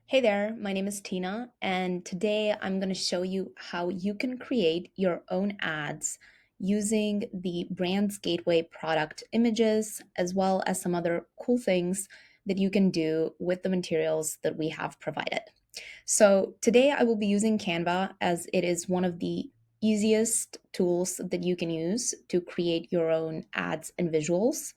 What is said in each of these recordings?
Hey there, my name is Tina, and today I'm going to show you how you can create your own ads using the Brands Gateway product images, as well as some other cool things that you can do with the materials that we have provided. So today I will be using Canva as it is one of the easiest tools that you can use to create your own ads and visuals.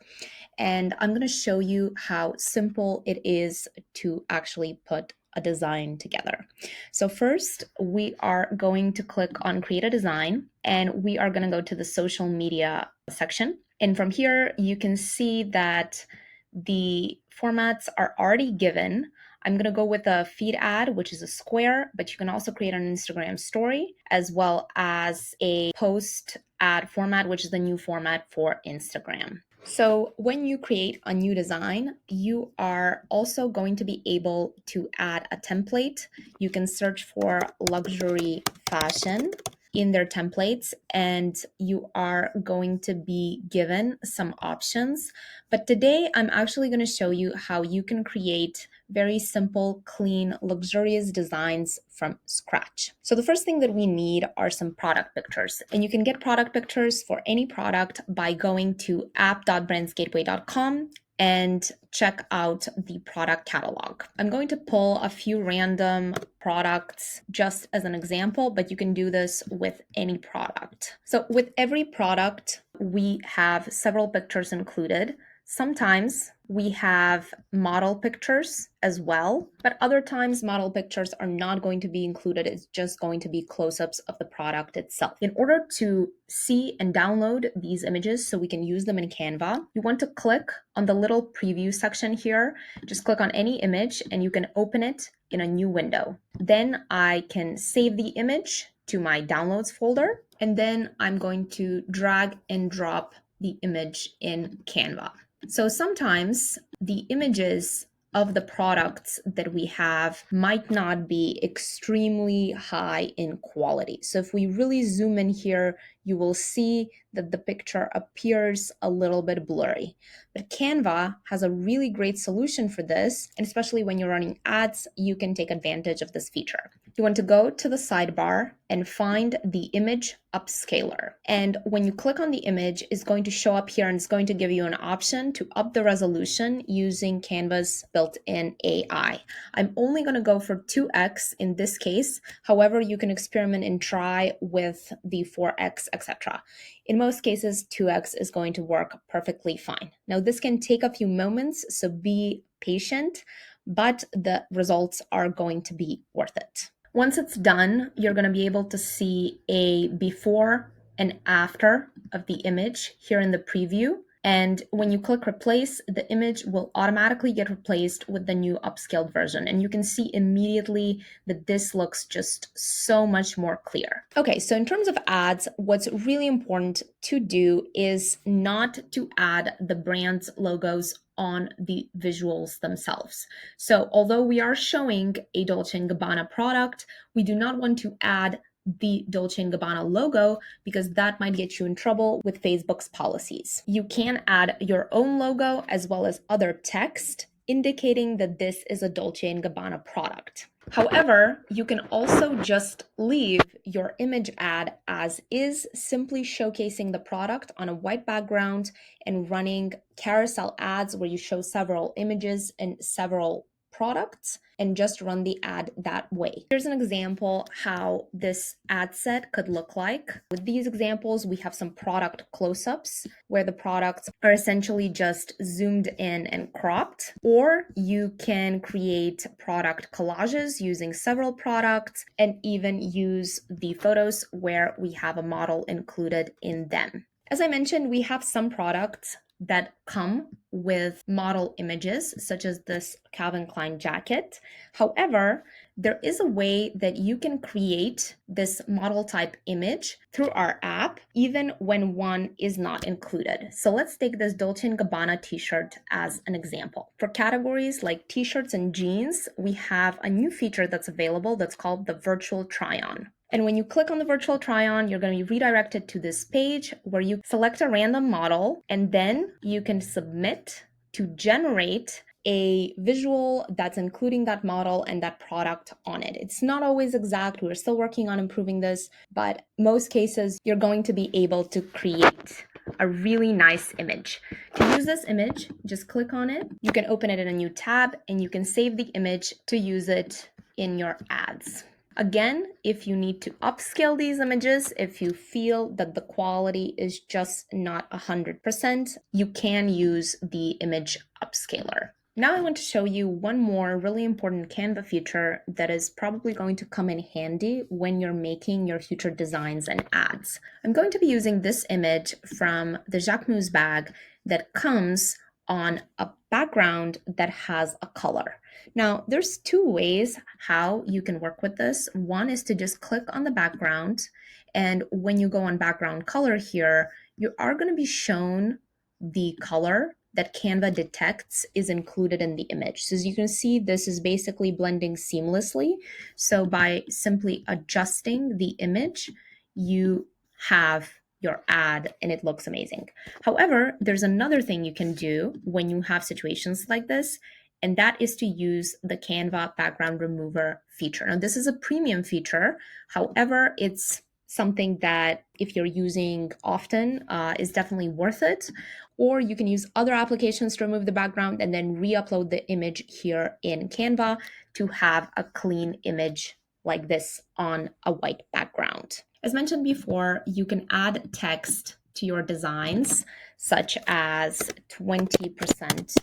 And I'm going to show you how simple it is to actually put a design together. So first, we are going to click on create a design and we are going to go to the social media section. And from here, you can see that the formats are already given. I'm going to go with a feed ad, which is a square, but you can also create an Instagram story as well as a post ad format, which is the new format for Instagram. So when you create a new design, you are also going to be able to add a template. You can search for luxury fashion in their templates, and you are going to be given some options. But today I'm actually going to show you how you can create very simple, clean, luxurious designs from scratch. So the first thing that we need are some product pictures, and you can get product pictures for any product by going to app.brandsgateway.com and check out the product catalog. I'm going to pull a few random products just as an example, but you can do this with any product. So with every product, we have several pictures included. Sometimes we have model pictures as well, but other times model pictures are not going to be included. It's just going to be close-ups of the product itself. In order to see and download these images so we can use them in Canva, you want to click on the little preview section here. Just click on any image and you can open it in a new window. Then I can save the image to my downloads folder, and then I'm going to drag and drop the image in Canva. So sometimes the images of the products that we have might not be extremely high in quality. So if we really zoom in here, you will see that the picture appears a little bit blurry. But Canva has a really great solution for this, and especially when you're running ads, you can take advantage of this feature. You want to go to the sidebar and find the image upscaler. And when you click on the image, it's going to show up here and it's going to give you an option to up the resolution using Canva's built-in AI. I'm only going to go for 2x in this case. However, you can experiment and try with the 4x, etc. In most cases, 2x is going to work perfectly fine. Now, this can take a few moments, so be patient, but the results are going to be worth it. Once it's done, you're going to be able to see a before and after of the image here in the preview. And when you click replace, the image will automatically get replaced with the new upscaled version. And you can see immediately that this looks just so much more clear. Okay, so in terms of ads, what's really important to do is not to add the brand's logos on the visuals themselves. So although we are showing a Dolce & Gabbana product, we do not want to add the Dolce & Gabbana logo because that might get you in trouble with Facebook's policies. You can add your own logo as well as other text indicating that this is a Dolce & Gabbana product. However, you can also just leave your image ad as is, simply showcasing the product on a white background and running carousel ads where you show several images and several products and just run the ad that way. Here's an example how this ad set could look like. With these examples, we have some product close-ups where the products are essentially just zoomed in and cropped, or you can create product collages using several products and even use the photos where we have a model included in them. As I mentioned, we have some products that come with model images, such as this Calvin Klein jacket. However, there is a way that you can create this model type image through our app, even when one is not included. So let's take this Dolce & Gabbana t-shirt as an example. For categories like t-shirts and jeans, we have a new feature that's available that's called the virtual try-on. And when you click on the virtual try-on, you're going to be redirected to this page where you select a random model and then you can submit to generate a visual that's including that model and that product on it. It's not always exact. We're still working on improving this, but most cases you're going to be able to create a really nice image. To use this image, just click on it. You can open it in a new tab and you can save the image to use it in your ads. Again, if you need to upscale these images, if you feel that the quality is just not 100%, you can use the image upscaler. Now I want to show you one more really important Canva feature that is probably going to come in handy when you're making your future designs and ads. I'm going to be using this image from the Jacquemus bag that comes on a background that has a color. Now, there's two ways how you can work with this. One is to just click on the background, and when you go on background color here, you are going to be shown the color that Canva detects is included in the image. So as you can see, this is basically blending seamlessly. So by simply adjusting the image, you have your ad and it looks amazing. However, there's another thing you can do when you have situations like this, and that is to use the Canva background remover feature. Now, this is a premium feature. However, it's something that if you're using often is definitely worth it. Or you can use other applications to remove the background and then re-upload the image here in Canva to have a clean image like this on a white background. As mentioned before, you can add text to your designs, such as 20%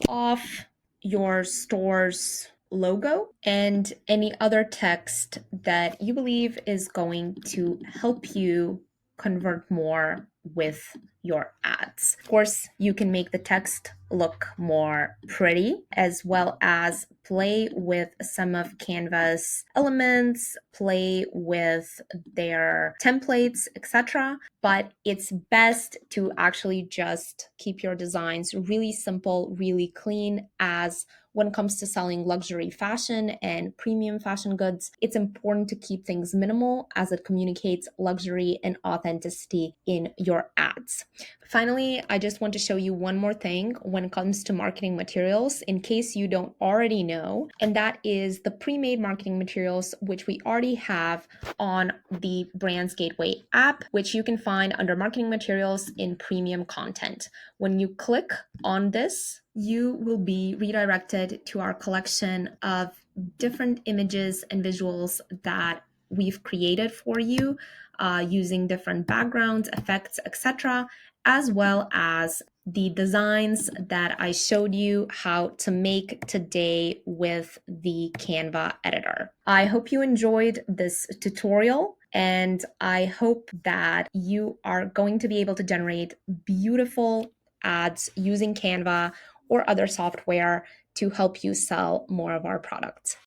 off your store's logo and any other text that you believe is going to help you convert more with your ads. Of course, you can make the text look more pretty, as well as play with some of Canva's elements, play with their templates, etc. But it's best to actually just keep your designs really simple, really clean, as when it comes to selling luxury fashion and premium fashion goods, it's important to keep things minimal as it communicates luxury and authenticity in your ads. Finally, I just want to show you one more thing when it comes to marketing materials, in case you don't already know, and that is the pre-made marketing materials, which we already have on the BrandsGateway app, which you can find under marketing materials in premium content. When you click on this, you will be redirected to our collection of different images and visuals that we've created for you using different backgrounds, effects, etc., as well as the designs that I showed you how to make today with the Canva editor. I hope you enjoyed this tutorial, and I hope that you are going to be able to generate beautiful ads using Canva or other software to help you sell more of our products.